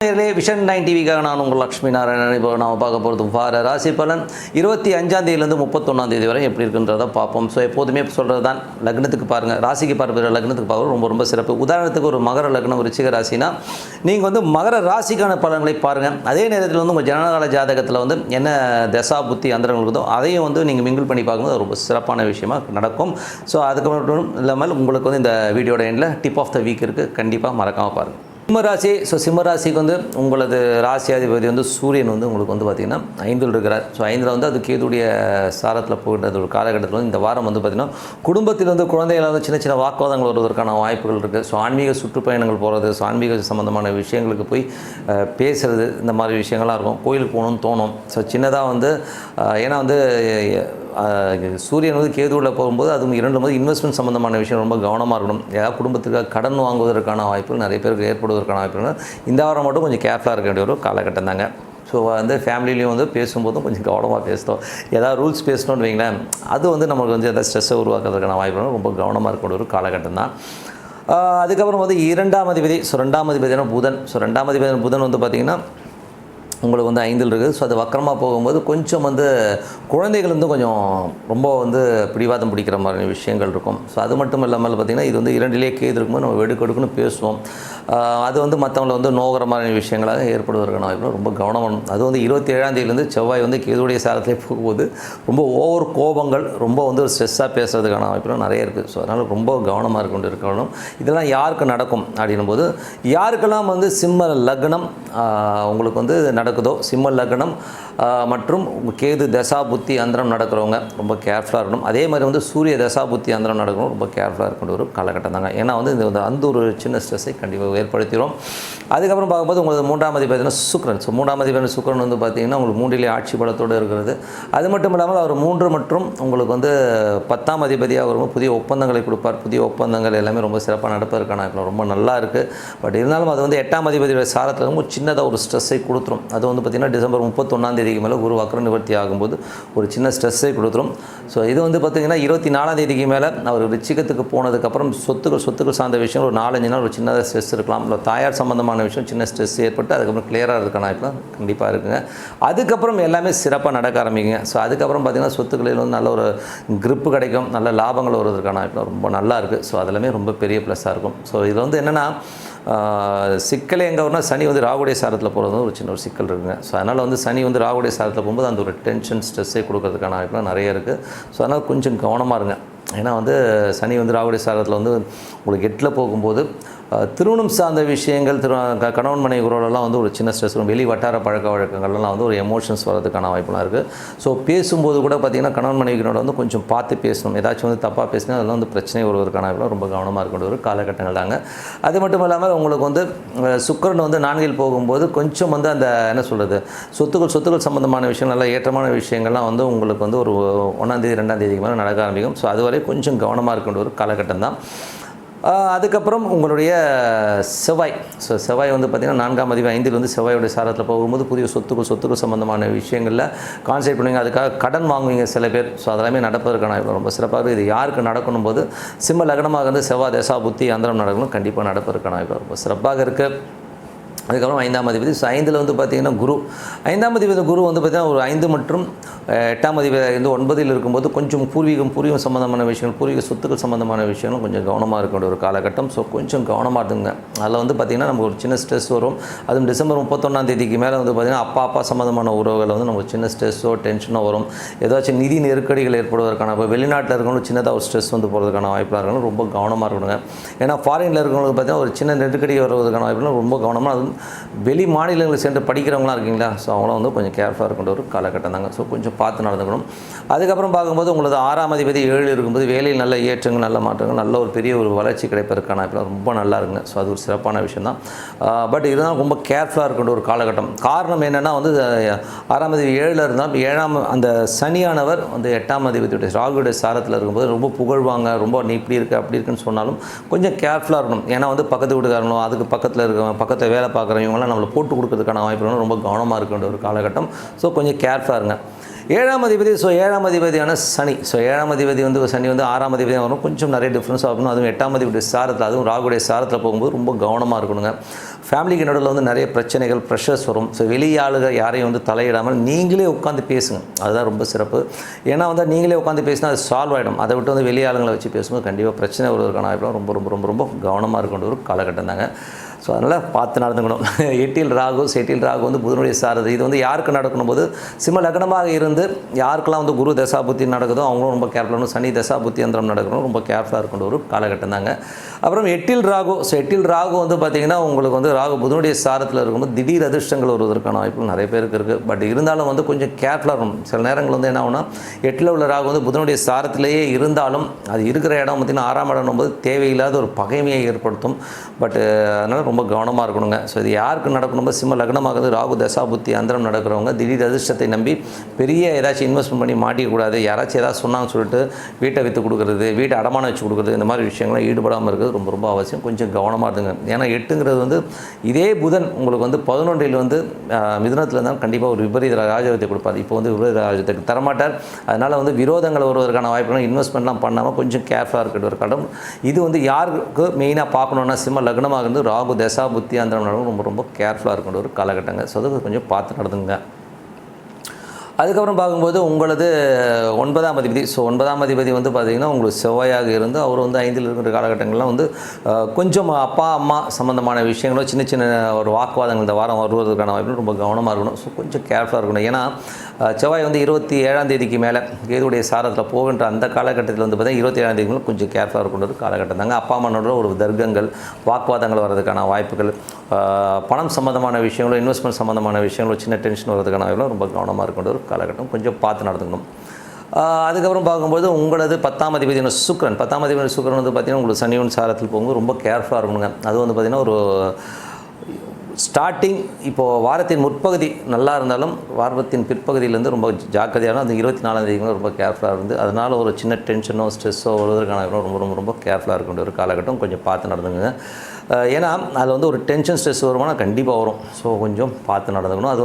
நேயர்களே, விஷன் 9 டிவிக்காக நான் உங்கள் லக்ஷ்மி நாராயணன். இப்போ நாம் பார்க்க போகிறது வார ராசி பலன் 25ஆம் தேதியிலேருந்து 31ஆம் தேதி வரை எப்படி இருக்குன்றதை பார்ப்போம். ஸோ எப்போதுமே சொல்கிறது தான், லக்னத்துக்கு பாருங்கள், ராசிக்கு பார்க்குற லக்னத்துக்கு பார்க்குறது ரொம்ப ரொம்ப சிறப்பு. உதாரணத்துக்கு ஒரு மகர லக்னம், ரிச்சிக ராசினா நீங்கள் வந்து மகர ராசிக்கான பலன்களை பாருங்கள். அதே நேரத்தில் வந்து உங்கள் ஜனனகால ஜாதகத்தில் வந்து என்ன தசா புத்தி அந்தரங்கள் இருக்குதோ அதையும் வந்து நீங்கள் மிங்கிள் பண்ணி பார்க்கும்போது ரொம்ப சிறப்பான விஷயமாக நடக்கும். ஸோ அதுக்கு மட்டும் இல்லாமல் உங்களுக்கு வந்து இந்த வீடியோட எண்டில் டிப் ஆஃப் த வீக் இருக்குது, கண்டிப்பாக மறக்காமல் பாருங்கள். சிம்மராசி. ஸோ சிம்மராசிக்கு வந்து உங்களது ராசியாதிபதி வந்து சூரியன் வந்து உங்களுக்கு வந்து பார்த்திங்கன்னா 5ல் இருக்கிறார். ஸோ 5ல் வந்து அது கேதுடைய சாரத்தில் போகின்ற ஒரு காலகட்டத்தில் வந்து இந்த வாரம் வந்து பார்த்திங்கன்னா குடும்பத்தில் வந்து குழந்தைகள் வந்து சின்ன சின்ன வாக்குவாதங்கள் வருவதற்கான வாய்ப்புகள் இருக்குது. ஸோ ஆன்மீக சுற்றுப்பயணங்கள் போகிறது, ஸோ ஆன்மீக சம்மந்தமான விஷயங்களுக்கு போய் பேசுகிறது, இந்த மாதிரி விஷயங்கள்லாம் இருக்கும். கோயிலுக்கு போகணும்னு தோணும். ஸோ சின்னதாக வந்து ஏன்னா வந்து சூரியன் வந்து கேதுவில் போகும்போது அது 2 வந்து இன்வெஸ்ட்மெண்ட் சம்மந்தமான விஷயம் ரொம்ப கவனமாக இருக்கணும். ஏதாவது குடும்பத்துக்காக கடன் வாங்குவதற்கான வாய்ப்புகள் நிறைய பேருக்கு ஏற்படுவதற்கான வாய்ப்புகள் இந்த வாரம் மட்டும் கொஞ்சம் கேர்ஃபுல்லாக இருக்க வேண்டிய ஒரு காலகட்டம் தாங்க. ஸோ வந்து ஃபேமிலிலையும் வந்து பேசும்போதும் கொஞ்சம் கவனமாக பேசணும். ஏதாவது ரூல்ஸ் பேசணும்னு வைங்களேன், அது வந்து நமக்கு வந்து எதாவது ஸ்ட்ரெஸ்ஸை உருவாக்குறதுக்கான வாய்ப்புகள் ரொம்ப கவனமாக இருக்கக்கூடிய ஒரு காலகட்டம் தான். அதுக்கப்புறம் வந்து 2ஆம் அதிபதி. ஸோ 2ஆம் அதிபதினா புதன். ஸோ 2ஆம் அதிபதி புதன் வந்து பார்த்திங்கன்னா உங்களுக்கு வந்து 5ல் இருக்குது. ஸோ அது வக்கரமாக போகும்போது கொஞ்சம் வந்து குழந்தைகள் வந்து கொஞ்சம் ரொம்ப வந்து பிடிவாதம் பிடிக்கிற மாதிரி விஷயங்கள் இருக்கும். ஸோ அது மட்டும் இல்லாமல் பார்த்திங்கன்னா இது வந்து 2லேயே கேது இருக்கும்போது நம்ம வெடுக்கெடுக்குன்னு பேசுவோம். அது வந்து மற்றவங்களை வந்து நோகிற மாதிரி விஷயங்களாக ஏற்படுவதற்கான வாய்ப்பு ரொம்ப கவனம். அது வந்து 27ஆம் தேதியிலேருந்து செவ்வாய் வந்து கேதுடைய சாரத்திலே போகும்போது ரொம்ப ஓவர் கோபங்கள், ரொம்ப வந்து ஒரு ஸ்ட்ரெஸ்ஸாக பேசுகிறதுக்கான வாய்ப்புகள் நிறைய இருக்குது. ஸோ அதனால் ரொம்ப கவனமாக இருக்கணும். இதெல்லாம் யாருக்கு நடக்கும் அப்படின்னும் போது, யாருக்கெல்லாம் வந்து சிம்ம லக்னம் உங்களுக்கு வந்து நடக்குதோ, சிம்ம லக்னம் மற்றும் கேது தசா புத்தி அந்தரம் நடக்கிறவங்க ரொம்ப கேர்ஃபுல்லாக இருக்கணும். அதே மாதிரி வந்து சூரிய தசா புத்தி அந்தரம் நடக்கணும், ரொம்ப கேர்ஃபுல்லாக இருக்கக்கூடிய ஒரு காலகட்டம் தாங்க. ஏன்னா வந்து இந்த அந்த ஒரு சின்ன ஸ்ட்ரெஸ்ஸை கண்டிப்பாக ஏற்படுத்திடும். அதுக்கப்புறம் பார்க்கும்போது உங்களுக்கு 3ஆம் அதிபதினா சுக்கிரன். ஸோ 3ஆம் அதிபதி சுக்கிரன் வந்து பார்த்திங்கன்னா உங்களுக்கு 3லே ஆட்சி பலத்தோடு இருக்கிறது. அது மட்டும் இல்லாமல் அவர் 3 மற்றும் உங்களுக்கு வந்து 10ஆம் அதிபதியாக வரும்போது புதிய ஒப்பந்தங்களை கொடுப்பார். புதிய ஒப்பந்தங்கள் எல்லாமே ரொம்ப சிறப்பாக நடப்பதற்கான ரொம்ப நல்லா இருக்குது. பட் இருந்தாலும் அது வந்து 8ஆம் அதிபதியோட சாரத்தில் இருக்கும் சின்னதாக ஒரு ஸ்ட்ரெஸ்ஸை கொடுத்துரும். அது வந்து பார்த்திங்கன்னா டிசம்பர் 31ஆம் தேதிக்கு மேலே குரு வக்ர நிவர்த்தி ஆகும்போது ஒரு சின்ன ஸ்ட்ரெஸ்ஸை கொடுத்துரும். ஸோ இது வந்து பார்த்திங்கன்னா 24ஆம் தேதிக்கு மேலே அவர் ரிச்சிகத்துக்கு போனதுக்கப்புறம் சொத்துக்கள் சார்ந்த விஷயம் ஒரு 4-5 நாள் ஒரு சின்னதாக ஸ்ட்ரெஸ் இருக்கலாம். இல்லை தாயார் சம்மந்தமான விஷயம் சின்ன ஸ்ட்ரெஸ் ஏற்பட்டு அதுக்கப்புறம் கிளியராக இருக்கான வாய்ப்புலாம் கண்டிப்பாக இருக்குங்க. அதுக்கப்புறம் எல்லாமே சிறப்பாக நடக்க ஆரம்பிக்குங்க. ஸோ அதுக்கப்புறம் பார்த்திங்கன்னா சொத்துக்களில் வந்து நல்ல ஒரு கிரிப்பு கிடைக்கும், நல்ல லாபங்கள் வருவதற்கான வாய்ப்புலாம் ரொம்ப நல்லா இருக்குது. ஸோ அதெல்லாமே ரொம்ப பெரிய ப்ளஸ்ஸாக இருக்கும். ஸோ இது வந்து என்னென்னா சிக்கல் எங்கே வரும்னா சனி வந்து ராகுடைய சாரத்தில் போகிறது ஒரு சின்ன ஒரு சிக்கல் இருக்குங்க. ஸோ அதனால் வந்து சனி வந்து ராகுடைய சாரத்தில் போகும்போது அந்த ஒரு டென்ஷன் ஸ்ட்ரெஸ்ஸை கொடுக்கறதுக்கான வாய்ப்புலாம் நிறைய இருக்குது. ஸோ அதனால் கொஞ்சம் கவனமாக இருங்க. ஏன்னா வந்து சனி வந்து ராகுடைய சாரத்தில் வந்து உங்களுக்கு 8ல் போகும்போது திருமணம் சார்ந்த விஷயங்கள், கணவன் மனைவி உறவுலாம் வந்து ஒரு சின்ன ஸ்ட்ரெஸ் வரும். வெளி வட்டார பழக்க வழக்கங்கள்லாம் வந்து ஒரு எமோஷன்ஸ் வரதுக்கான வாய்ப்புலாம் இருக்குது. ஸோ பேசும்போது கூட பார்த்திங்கன்னா கணவன் மனைவிகளோட வந்து கொஞ்சம் பார்த்து பேசணும். ஏதாச்சும் வந்து தப்பாக பேசினா அதெல்லாம் வந்து பிரச்சனை வருவதற்கான வாய்ப்புலாம் ரொம்ப கவனமாக இருக்கக்கூடிய ஒரு காலகட்டங்கள் தாங்க. அது மட்டும் இல்லாமல் உங்களுக்கு வந்து சுக்கிரன் வந்து 4ல் போகும்போது கொஞ்சம் வந்து அந்த என்ன சொல்கிறது சொத்துக்கள் சம்மந்தமான விஷயங்கள், நல்ல ஏற்றமான விஷயங்கள்லாம் வந்து உங்களுக்கு வந்து ஒரு 1ஆம் தேதி 2ஆம் தேதிக்கு மேலே நடக்க ஆரம்பிக்கும். ஸோ அதுவரை கொஞ்சம் கவனமாக இருக்கின்ற ஒரு காலகட்டம் தான். அதுக்கப்புறம் உங்களுடைய செவ்வாய். ஸோ செவ்வாய் வந்து பார்த்திங்கன்னா 4ஆம் அதிபதி 5ல் வந்து செவ்வாயோடைய சாரத்தில் போகும்போது புதிய சொத்துக்கள் சம்மந்தமான விஷயங்களில் கான்சென்ட்ரேட் பண்ணுவீங்க. அதுக்காக கடன் வாங்குவீங்க சில பேர். ஸோ அதெல்லாமே நடப்பதற்கான ரொம்ப சிறப்பாக இது யாருக்கு நடக்கணும் போது சிம்ம லக்னமாக வந்து செவ்வாய் தசா புத்தி அந்தரம் நடக்கணும், கண்டிப்பாக நடப்பதற்கான ரொம்ப சிறப்பாக இருக்குது. அதுக்கப்புறம் 5ஆம் அதிபதி. ஸோ 5ல் வந்து பார்த்திங்கன்னா குரு. 5ஆம் அதிபதி குரு வந்து பார்த்திங்கன்னா ஒரு 5 மற்றும் 8ஆம் அதிபதி வந்து 9ல் இருக்கும்போது கொஞ்சம் பூர்வீகம் சம்மந்தமான விஷயங்கள், பூர்வீக சொத்துக்கள் சம்மந்தமான விஷயங்களும் கொஞ்சம் கவனமாக இருக்க வேண்டிய ஒரு காலகட்டம். ஸோ கொஞ்சம் கவனமாக இருந்துங்க. அதில் வந்து பார்த்திங்கன்னா நமக்கு ஒரு சின்ன ஸ்ட்ரெஸ் வரும். அதுவும் டிசம்பர் 31ஆம் தேதிக்கு மேலே வந்து பார்த்திங்கன்னா அப்பா சம்மந்தமான உறவுகள் வந்து நமக்கு சின்ன ஸ்ட்ரெஸ்ஸோ டென்ஷனோ வரும். ஏதாச்சும் நிதி நெருக்கடிகள் ஏற்படுவதற்கான இப்போ வெளிநாட்டில் இருக்கவங்களும் சின்னதாக ஒரு ஸ்ட்ரெஸ் வந்து போகிறதுக்கான வாய்ப்பாக இருக்கணும். ரொம்ப கவனமாக இருக்கணுங்க. ஏன்னா ஃபாரினில் இருக்கவங்களுக்கு பார்த்திங்கன்னா ஒரு சின்ன நெருக்கடி வருவதற்கான வாய்ப்புலாம் ரொம்ப கவனமாக. அது வெளி மாநிலங்களில் சென்று படிக்கிறவங்களாம் இருக்கீங்களா, ஸோ அவங்களும் வந்து கொஞ்சம் கேர்ஃபுல்லாக இருக்கின்ற ஒரு காலகட்டம் தாங்க. ஸோ கொஞ்சம் பார்த்து நடந்துக்கணும். அதுக்கப்புறம் பார்க்கும்போது உங்களது 6ஆம் அதிபதி 7ல் இருக்கும்போது வேலையில் நல்ல ஏற்றங்கள், நல்ல மாற்றங்கள், நல்ல ஒரு பெரிய ஒரு வளர்ச்சி கிடைப்பதற்கான வாய்ப்புலாம் ரொம்ப நல்லா இருக்குங்க. ஸோ அது ஒரு சிறப்பான விஷயம் தான். பட் இதுதான் ரொம்ப கேர்ஃபுல்லாக இருக்கின்ற ஒரு காலகட்டம். காரணம் என்னென்னா வந்து 6ஆம் அதிபதி 7ல் இருந்தால் 7ஆம் அந்த சனியானவர் வந்து 8ஆம் அதிபதியுடைய ராகுடைய சாரத்தில் இருக்கும்போது ரொம்ப புகழ்வாங்க, ரொம்ப நீ இப்படி இருக்க அப்படி இருக்குன்னு சொன்னாலும் கொஞ்சம் கேர்ஃபுல்லாக இருக்கணும். ஏன்னா வந்து பக்கத்து வீட்டுக்காரங்களும் அதுக்கு பக்கத்தில் வேலை பார்க்குறவங்களாம் நம்மளை போட்டு கொடுக்கறதுக்கான வாய்ப்புகளும் ரொம்ப கவனமாக இருக்கின்ற ஒரு காலகட்டம். ஸோ கொஞ்சம் கேர்ஃபுல்லாக இருங்க. ஏழாம் அதிபதி ஏழாம் அதிபதியான சனி. ஏழாம் அதிபதி சனி 6ஆம் அதிபதியாக வரும். கொஞ்சம் நிறைய டிஃப்ரென்ஸ் ஆகணும். அதுவும் 8ஆம் அதிபதி சாரத்தில், அதுவும் ராகுடைய சாரத்தில் போகும்போது ரொம்ப கவனமாக இருக்கணுங்க. ஃபேமிலிக்கு நடுவில் நிறைய பிரச்சனைகள், ப்ரெஷர்ஸ் வரும். வெளி ஆளுகள் யாரையும் தலையிடாமல் நீங்களே உட்காந்து பேசுங்க. அதுதான் ரொம்ப சிறப்பு. ஏன்னா நீங்களே உட்காந்து பேசினா அது சால்வ் ஆகிடும். அதை விட்டு வெளி ஆளுங்களை வச்சு பேசும்போது கண்டிப்பாக பிரச்சனை வருவதற்கான வாய்ப்பு ரொம்ப ரொம்ப ரொம்ப ரொம்ப கவனமாக இருக்கின்ற ஒரு காலகட்டம் தாங்க. ஸோ அதனால் பார்த்து நடந்துக்கணும். எட்டில் ராகு புதனுடைய சாரதி. இது யாருக்கு நடக்கணும் போது சிம்ம லக்னமாக இருந்து யாருக்கெல்லாம் குரு தசாபுத்தி நடக்குதோ அவங்களும் ரொம்ப கேர்ஃபுல்லாக, சனி தசாபுத்தி யந்திரம் நடக்கணும், ரொம்ப கேர்ஃபுல்லாக இருக்கின்ற ஒரு காலகட்டம் தாங்க. அப்புறம் எட்டில் ராகு. எட்டில் ராகு பார்த்திங்கன்னா உங்களுக்கு ராகு புதனுடைய சாரத்தில் இருக்கும்போது திடீர் அதிர்ஷ்டங்கள் வருவதற்கான வாய்ப்புகள் நிறைய பேருக்கு இருக்குது. பட் இருந்தாலும் கொஞ்சம் கேர்ஃபுல்லாக இருக்கணும். சில நேரங்கள் என்ன ஆகுனா, எட்டில் உள்ள ராகு புதனுடைய சாரத்திலேயே இருந்தாலும் அது இருக்கிற இடம் பார்த்திங்கன்னா 6ஆம் இடம் போது தேவையில்லாத ஒரு பகைமையை ஏற்படுத்தும். பட் அதனால் ரொம்ப கவனமாக இருக்கணுங்க. ஸோ இது யாருக்கு நடக்கணும், சிம்ம லக்னமாகுது, ராகு தசாபுத்தி அந்தரம் நடக்கிறவங்க திடீர் அதிர்ஷ்டத்தை நம்பி பெரிய ஏதாச்சும் இன்வெஸ்ட்மெண்ட் பண்ணி மாட்டிக்கூடாது. யாராச்சும் ஏதாவது சொன்னாங்கன்னு சொல்லிட்டு வீட்டை விற்று கொடுக்குறது, வீட்டை அடமானம் வச்சு கொடுக்குறது, இந்த மாதிரி விஷயங்கள்லாம் ஈடுபடாமல் இருக்கிறது ரொம்ப ரொம்ப அவசியம். கொஞ்சம் கவனமாக இருந்துங்க. ஏன்னா எட்டுங்கிறது இதே புதன் உங்களுக்கு 11 மிதுனத்தில் இருந்தால் கண்டிப்பாக ஒரு விபரீத ராஜகத்தை கொடுப்பார். இப்போ விபரீத ராஜகத்துக்கு தரமாட்டார். அதனால் விரோதங்கள் வருவதற்கான வாய்ப்புகள், இன்வெஸ்ட்மெண்ட்லாம் பண்ணாமல் கொஞ்சம் கேர்ஃபுல்லாக இருக்கிற ஒரு காலம் இது. யாருக்கு மெயினாக பார்க்கணுன்னா சிம்ம லக்னமாக இருந்து ராகு தசாபுத்தி அந்தரம் ரொம்ப ரொம்ப கேர்ஃபுல்லாக இருக்கின்ற ஒரு காலகட்டங்க. ஸோ அது கொஞ்சம் பார்த்து நடந்துங்க. அதுக்கப்புறம் பார்க்கும்போது உங்களது 9ஆம் அதிபதி. 9ஆம் அதிபதி பார்த்திங்கன்னா உங்களுக்கு செவ்வாயாக இருந்து அவர் 5இல் இருக்கிற காலகட்டங்கள்லாம் கொஞ்சம் அப்பா அம்மா சம்மந்தமான விஷயங்களோ சின்ன சின்ன ஒரு வாக்குவாதங்கள் இந்த வாரம் வருவதற்கான வாய்ப்பு ரொம்ப கவனமாக இருக்கணும். ஸோ கொஞ்சம் கேர்ஃபுல்லாக இருக்கணும். ஏன்னா செவ்வாய் 27ஆம் தேதிக்கு மேலே கேதுடைய சாரத்தில் போகின்ற அந்த காலகட்டத்தில் பார்த்திங்கன்னா 27ஆம் தேதிக்கு மேலே கொஞ்சம் கேர்ஃபுல்லாக இருக்கணும் காலகட்டம் தாங்க. அப்பா அம்மானோட ஒரு தர்க்கங்கள், வாக்குவாதங்கள் வர்றதுக்கான வாய்ப்புகள், பணம் சம்மந்தமான விஷயங்களோ இன்வெஸ்ட்மெண்ட் சம்மந்தமான விஷயங்களோ சின்ன டென்ஷன் வர்றதுக்கான வாய்ப்புகளும் ரொம்ப கவனமாக இருக்கணும் ஒரு காலகட்டம். கொஞ்சம் பார்த்து நடந்துக்கணும். அதுக்கப்புறம் பார்க்கும்போது உங்களது 10ஆம் அதிபதி சுக்கிரன். 10ஆம் அதிபதி சுக்கிரன் பார்த்திங்கன்னா உங்களுக்கு சனியின் சாரத்தில் போகும்போது ரொம்ப கேர்ஃபுல்லாக இருக்கணுங்க. அது பார்த்திங்கன்னா ஒரு ஸ்டார்டிங் இப்போது வாரத்தின் முற்பகுதி நல்லா இருந்தாலும் வாரத்தின் பிற்பகுதியிலேருந்து ரொம்ப ஜாக்கிரதையாக அந்த 24ஆம் தேதிக்கு ரொம்ப கேர்ஃபுல்லாக இருந்து அதனால் ஒரு சின்ன டென்ஷனோ ஸ்ட்ரெஸ்ஸோ வருவதற்கான ரொம்ப ரொம்ப ரொம்ப கேர்ஃபுல்லாக இருக்கின்ற ஒரு காலகட்டம். கொஞ்சம் பார்த்து நடந்துங்க. ஏன்னா அதில் ஒரு டென்ஷன் ஸ்ட்ரெஸ் வருமானா கண்டிப்பாக வரும். ஸோ கொஞ்சம் பார்த்து நடந்துக்கணும். அது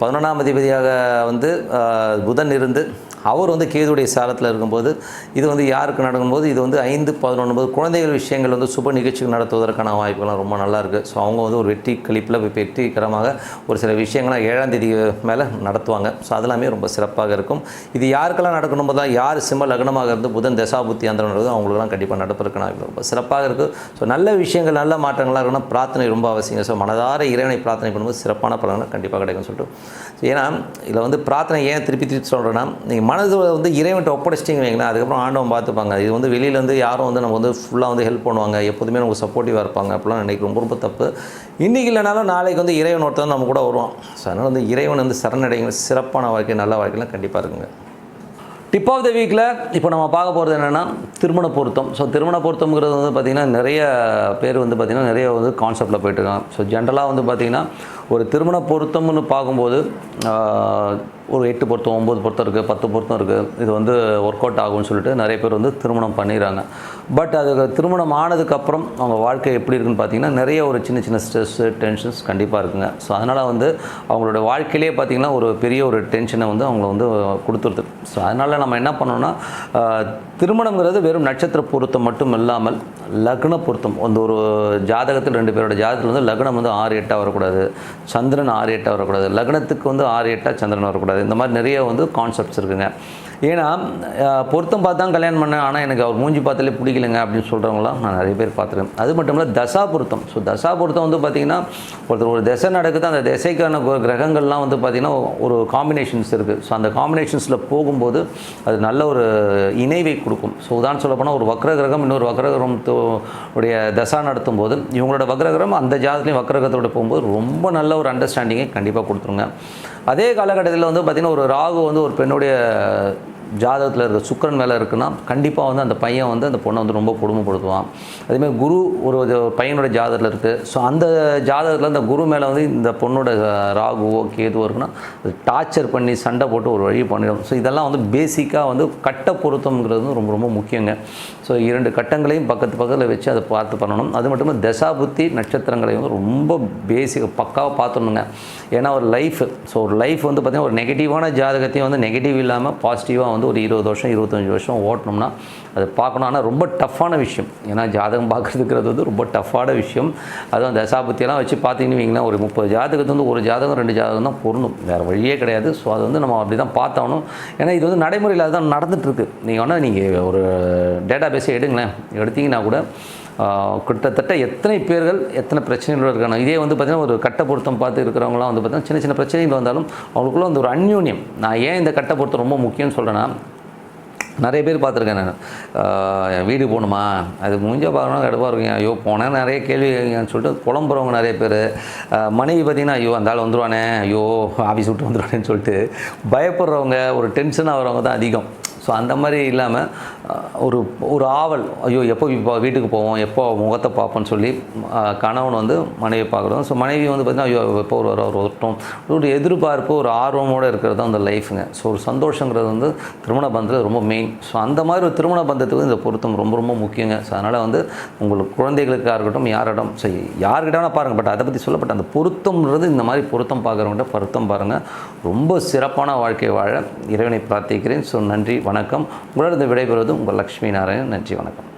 11ஆம் அதிபதியாக புதன் இருந்து அவர் கேதுடைய சாரத்தில் இருக்கும்போது இது யாருக்கு நடக்கும்போது இது 5, 11 குழந்தைகள் விஷயங்கள் சுப நிகழ்ச்சிகள் நடத்துவதற்கான வாய்ப்புகள்லாம் ரொம்ப நல்லாயிருக்கு. ஸோ அவங்க ஒரு வெற்றி கழிப்பில் வெற்றிகரமாக ஒரு சில விஷயங்கள்லாம் 7ஆம் தேதி மேலே நடத்துவாங்க. ஸோ அதெல்லாமே ரொம்ப சிறப்பாக இருக்கும். இது யாருக்கெல்லாம் நடக்கணும் போது தான் யார் சிம்ம லக்னமாக இருந்து புதன் தசாபுத்தி அந்தரம் நடக்குது அவங்களுக்குலாம் கண்டிப்பாக நடப்பதற்கான வாய்ப்பு ரொம்ப சிறப்பாக இருக்குது. ஸோ நல்ல விஷயங்கள் நல்ல மாற்றங்களாக இருக்கணும். பிரார்த்தனை ரொம்ப அவசியம். ஸோ மனதார இறைவனை பிரார்த்தனை பண்ணும்போது சிறப்பான பலன்கள் கண்டிப்பாக கிடைக்கும்னு சொல்லிட்டு, ஏன்னா இதில் பிரார்த்தனை ஏன் திருப்பி சொல்கிறேன்னா, நீங்கள் மனது இறைவன்ட்ட ஒப்படைச்சிட்டிங்க வைங்களேன், அதுக்கப்புறம் ஆண்டவன் பார்த்துப்பாங்க. இது வெளியிலேருந்து யாரும் நம்ம ஃபுல்லாக ஹெல்ப் பண்ணுவாங்க, எப்போதுமே நமக்கு சப்போர்ட்டிவாக இருப்பாங்க அப்படிலாம் நினைக்க ரொம்ப ரொம்ப தப்பு. இன்றைக்கி இல்லைனாலும் நாளைக்கு இறைவன் ஒருத்தர் நம்ம கூட வருவான். ஸோ அதனால் இறைவன் சரணடைங்க. சிறப்பான வாழ்க்கை நல்ல வாழ்க்கைலாம் கண்டிப்பாக இருக்குங்க. டிப் ஆஃப் த வீக்கில் இப்போ நம்ம பார்க்க போகிறது என்னென்னா திருமண பொருத்தம். ஸோ திருமண பொருத்தம்ங்கிறது பார்த்திங்கன்னா நிறைய பேர் பார்த்திங்கன்னா நிறைய கான்செப்டில் போய்ட்டுருக்காங்க. ஸோ ஜென்ரலாக பார்த்திங்கன்னா ஒரு திருமண பொருத்தம்னு பார்க்கும்போது ஒரு 8 பொருத்தம், 9 பொருத்தம் இருக்குது, 10 பொருத்தம் இருக்குது. இது ஒர்க் அவுட் ஆகும்னு சொல்லிட்டு நிறைய பேர் திருமணம் பண்ணிடுறாங்க. பட் அது திருமணம் ஆனதுக்கப்புறம் அவங்க வாழ்க்கை எப்படி இருக்குன்னு பார்த்திங்கன்னா நிறைய ஒரு சின்ன சின்ன ஸ்ட்ரெஸ்ஸு டென்ஷன்ஸ் கண்டிப்பாக இருக்குங்க. ஸோ அதனால் அவங்களோட வாழ்க்கையிலே பார்த்திங்கன்னா ஒரு பெரிய ஒரு டென்ஷனை அவங்கள கொடுத்துருது. ஸோ அதனால் நம்ம என்ன பண்ணோம்னா, திருமணங்கிறது வெறும் நட்சத்திர பொருத்தம் மட்டும் இல்லாமல் லக்ன பொருத்தம். ஒரு ஜாதகத்தில் 2 பேரோட ஜாதகத்தில் லக்னம் 6, 8 வரக்கூடாது, சந்திரன் 6, 8 வரக்கூடாது, லக்னத்துக்கு 6, 8 சந்திரன் வரக்கூடாது. இந்த மாதிரி நிறைய கான்செப்ட்ஸ் இருக்குங்க. ஏன்னா பொருத்தம் பார்த்தா கல்யாணம் பண்ணேன், ஆனால் எனக்கு அவர் மூஞ்சி பார்த்தாலே பிடிக்கலைங்க அப்படின்னு சொல்கிறவங்களாம் நான் நிறைய பேர் பார்த்துருக்கேன். அது மட்டும் இல்லை தசா பொருத்தம். ஸோ தசா பொருத்தம் பார்த்திங்கன்னா ஒருத்தர் ஒரு திசை நடக்குது, அந்த திசைக்கான கிரகங்கள்லாம் பார்த்திங்கன்னா ஒரு காம்பினேஷன்ஸ் இருக்குது. ஸோ அந்த காம்பினேஷன்ஸில் போகும்போது அது நல்ல ஒரு இணைவை கொடுக்கும். ஸோ உதாரணம் சொல்ல போனால் ஒரு வக்ர கிரகம் இன்னொரு வக்ர கிரகம் உடைய தசா நடத்தும் போது இவங்களோட வக்ரகிரகம் அந்த ஜாதத்துலேயும் வக்ரகிரகத்தோட போகும்போது ரொம்ப நல்ல ஒரு அண்டர்ஸ்டாண்டிங்கை கண்டிப்பாக கொடுத்துருங்க. அதே காலகட்டத்தில் பார்த்திங்கன்னா ஒரு ராகு ஒரு பெண்ணுடைய ஜாதகத்தில் இருக்க சுக்கிரன் மேலே இருக்குன்னா கண்டிப்பாக வந்து அந்த பையன் வந்து அந்த பொண்ணை வந்து ரொம்ப கொடுமைப்படுத்துவான். அதேமாதிரி குரு ஒரு பையனோட ஜாதகத்தில் இருக்குது. ஸோ அந்த ஜாதகத்தில் அந்த குரு மேலே வந்து இந்த பொண்ணோட ராகுவோ கேதுவோ இருக்குன்னா அது டார்ச்சர் பண்ணி சண்டை போட்டு ஒரு வழி பண்ணிடும். ஸோ இதெல்லாம் வந்து பேசிக்காக வந்து கட்ட பொருத்தம்ங்கிறது வந்து ரொம்ப ரொம்ப முக்கியங்க. ஸோ 2 கட்டங்களையும் பக்கத்தில் வச்சு அதை பார்த்து பண்ணணும். அது மட்டும் இல்லாமல் தசாபுத்தி நட்சத்திரங்களை வந்து ரொம்ப பக்காவாக பார்த்துடணுங்க. ஏன்னா ஒரு லைஃப் ஒரு லைஃப் வந்து பார்த்திங்கன்னா ஒரு நெகட்டிவான ஜாதகத்தையும் வந்து நெகட்டிவ் இல்லாமல் பாசிட்டிவாக வந்து ஒரு 20 வருஷம் 25 வருஷம் ஓட்டணும்னா அது பார்க்கணும். ஆனால் ரொம்ப டஃப்பான விஷயம். ஏன்னா ஜாதகம் பார்க்குறதுக்கிறது வந்து ரொம்ப டஃப்பான விஷயம். அதுவும் தசாபுத்தியெல்லாம் வச்சு பார்த்தீங்கன்னு வைங்களேன், ஒரு 30 ஜாதகத்து வந்து ஒரு ஜாதகம் 2 ஜாதகம் தான் பொருந்தும், வேறு வழியே கிடையாது. ஸோ அது வந்து நம்ம அப்படி தான் பார்த்தாகணும். ஏன்னா இது வந்து நடைமுறையில் அதுதான் நடந்துகிட்ருக்கு. நீங்கள் ஒரு டேட்டா பேஸை எடுங்களேன், எடுத்திங்கன்னா கூட கிட்டத்தட்ட எத்தனை பேர்கள் எத்தனை பிரச்சனைகள் இருக்காங்க. இதே வந்து பார்த்திங்கன்னா ஒரு கட்ட பொருத்தம் பார்த்து இருக்கிறவங்களாம் வந்து பார்த்திங்கன்னா சின்ன சின்ன பிரச்சனைகள் வந்தாலும் அவங்களுக்குள்ள வந்து ஒரு அந்யோன்யம். நான் ஏன் இந்த கட்ட பொருத்தம் ரொம்ப முக்கியம்னு சொல்கிறேன்னா, நிறைய பேர் பார்த்துருக்கேன் நான். என் வீடு போகணுமா, அது முடிஞ்ச பார்க்கணும் கடுப்பாக இருக்குங்க, ஐயோ போனேன் நிறைய கேள்வின்னு சொல்லிட்டு புலம்புறவங்க நிறைய பேர். மனைவி பார்த்திங்கன்னா ஐயோ அந்த ஆள் வந்துடுவானே, ஐயோ ஆஃபீஸ் விட்டு வந்துடுவானேன்னு சொல்லிட்டு பயப்படுறவங்க, ஒரு டென்ஷனாக வரவங்க தான் அதிகம். ஸோ அந்த மாதிரி இல்லாமல் ஒரு ஆவல், ஐயோ எப்போ வீட்டுக்கு போவோம், எப்போ முகத்தை பார்ப்போன்னு சொல்லி கணவன் வந்து மனைவி பார்க்குறோம். ஸோ மனைவி வந்து பார்த்திங்கன்னா ஐயோ எப்போ ஒரு வரட்டும், ஒரு எதிர்பார்ப்பு, ஒரு ஆர்வமோடு இருக்கிறது தான் அந்த லைஃபுங்க. ஸோ ஒரு சந்தோஷங்கிறது வந்து திருமண பந்தத்தில் ரொம்ப மெயின். ஸோ அந்த மாதிரி ஒரு திருமண பந்தத்துக்கு இந்த பொருத்தம் ரொம்ப ரொம்ப முக்கியங்க. ஸோ அதனால் வந்து உங்களுக்கு குழந்தைகளுக்காக இருக்கட்டும் யாரிடம் சரி யார்கிட்ட பாருங்கள், பட் அதை பற்றி சொல்லப்பட்ட அந்த பொருத்தம்ன்றது இந்த மாதிரி பொருத்தம் பார்க்குறவங்கள்ட்ட பொருத்தம் பாருங்கள். ரொம்ப சிறப்பான வாழ்க்கை வாழ இறைவனை பிரார்த்திக்கிறேன். ஸோ நன்றி, வணக்கம். உங்களிடம் விடைபெறுவது உங்கள் லக்ஷ்மி நாராயணன். நன்றி, வணக்கம்.